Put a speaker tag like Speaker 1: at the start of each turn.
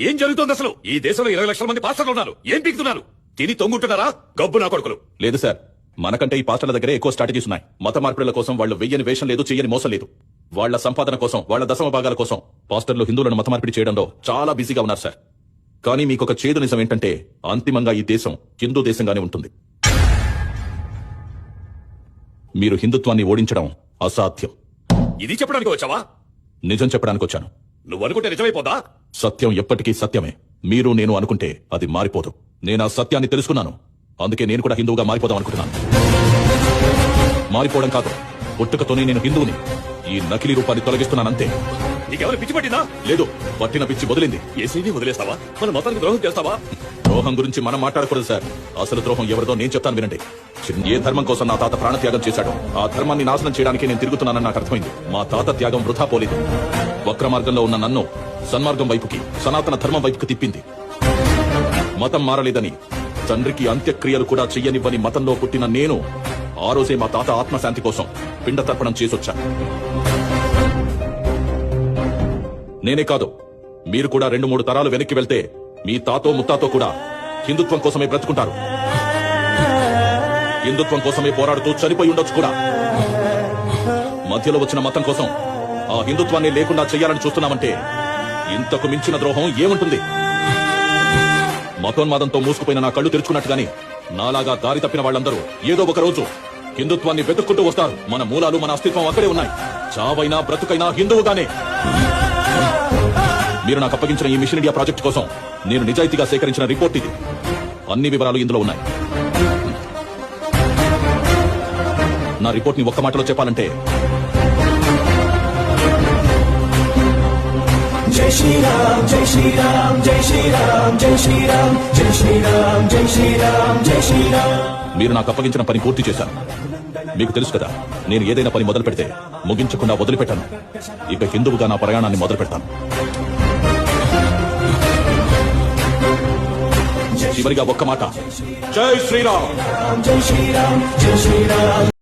Speaker 1: ఏం జరుగుతోంది అసలు? ఈ దేశంలో 20 లక్షల మంది పాస్టర్లు ఉన్నారు. ఏం పీకుతున్నారు? తిని తొంగుంటున్నారా? గబ్బు నా కొడుకులు.
Speaker 2: లేదు సార్, మనకంటే ఈ పాస్టర్ల దగ్గరే ఎక్కువ స్ట్రాటజీస్ ఉన్నాయి. మత మార్పిడుల కోసం వాళ్ళు వెయ్యని వేషం లేదు, చెయ్యని మోసం లేదు. వాళ్ల సంపాదన కోసం, వాళ్ల దశమ భాగాల కోసం పాస్టర్లు హిందువులను మత మార్పిడి చేయడంలో చాలా బిజీగా ఉన్నారు సార్. కానీ మీకొక చేదు నిజం ఏంటంటే అంతిమంగా ఈ దేశం హిందూ దేశంగానే ఉంటుంది. మీరు హిందుత్వాన్ని ఓడించడం అసాధ్యం.
Speaker 1: ఇది చెప్పడానికి వచ్చావా?
Speaker 2: నిజం చెప్పడానికి వచ్చాను.
Speaker 1: నువ్వు అనుకుంటే నిజమైపోదా?
Speaker 2: సత్యం ఎప్పటికీ సత్యమే. మీరు నేను అనుకుంటే అది మారిపోదు. నేను ఆ సత్యాన్ని తెలుసుకున్నాను. అందుకే నేను కూడా హిందువుగా మారిపోదాం అనుకుంటున్నాను. మారిపోవడం కాదు, పుట్టుకతోనే నేను హిందువుని. ఈ నకిలీ రూపాన్ని తొలగిస్తున్నానంతే.
Speaker 1: నీకెవరు పిచ్చి పట్టిందా?
Speaker 2: లేదు, పట్టిన పిచ్చి వదిలింది.
Speaker 1: ఏసీని వదిలేస్తావా? మన మతానికి ద్రోహం చేస్తావా?
Speaker 2: ద్రోహం గురించి మనం మాట్లాడకూడదు సార్. అసలు ద్రోహం ఎవరిదో నేను చెప్తాను వినండి. ఏ ధర్మం కోసం నా తాత ప్రాణత్యాగం చేశాడో ఆ ధర్మాన్ని నాశనం చేయడానికి నేను తిరుగుతున్నానని నాకు అర్థమైంది. మా తాత త్యాగం వృధా పోలేదు. వక్ర మార్గంలో ఉన్న నన్ను సన్మార్గం వైపుకి, సనాతన ధర్మం వైపుకి తిప్పింది. మతం మారలేదని, తండ్రికి అంత్యక్రియలు కూడా చెయ్యనివ్వని మతంలో పుట్టిన నేను ఆ రోజే మా తాత ఆత్మశాంతి కోసం పిండ తర్పణం చేసొచ్చా. నేనే కాదు, మీరు కూడా 2-3 తరాలు వెనక్కి వెళ్తే మీ తాతో ముత్తాతో కూడా హిందుత్వం కోసమే బ్రతుకుంటారు. హిందుత్వం కోసమే పోరాడుతూ చనిపోయి ఉండొచ్చు కూడా. మధ్యలో వచ్చిన మతం కోసం ఆ హిందుత్వాన్ని లేకుండా చెయ్యాలని చూస్తున్నామంటే ఇంతకు మించిన ద్రోహం ఏముంటుంది? మతోన్మాదంతో మూసుకుపోయిన నా కళ్ళు తెరుచుకున్నట్టుగాని నాలాగా దారి తప్పిన వాళ్ళందరూ ఏదో ఒక రోజు హిందుత్వాన్ని వెతుక్కుంటూ వస్తారు. మన మూలాలు, మన అస్తిత్వం అక్కడే ఉన్నాయి. చావైనా బ్రతుకైనా హిందువుగానే. మీరు నాకు అప్పగించిన ఈ మిషన్ ఇండియా ప్రాజెక్ట్ కోసం నేను నిజాయితీగా సేకరించిన రిపోర్ట్ ఇది. అన్ని వివరాలు ఇందులో ఉన్నాయి. నా రిపోర్ట్ ని ఒక్క మాటలో చెప్పాలంటే,
Speaker 3: జై శ్రీరామ్ జై శ్రీరామ్ జై శ్రీరామ్ జై శ్రీరామ్ జై శ్రీరామ్ జై శ్రీరామ్ జై శ్రీరామ్.
Speaker 2: మీరు నాకు అప్పగించిన పని పూర్తి చేశాను. మీకు తెలుసు కదా, నేను ఏదైనా పని మొదలు పెడితే ముగించకుండా వదిలిపెట్టాను. ఇక హిందువుగా నా ప్రయాణాన్ని మొదలు పెడతాను. చివరిగా ఒక్క మాట, జై శ్రీరామ్.
Speaker 3: జై శ్రీరామ్ జై శ్రీరామ్.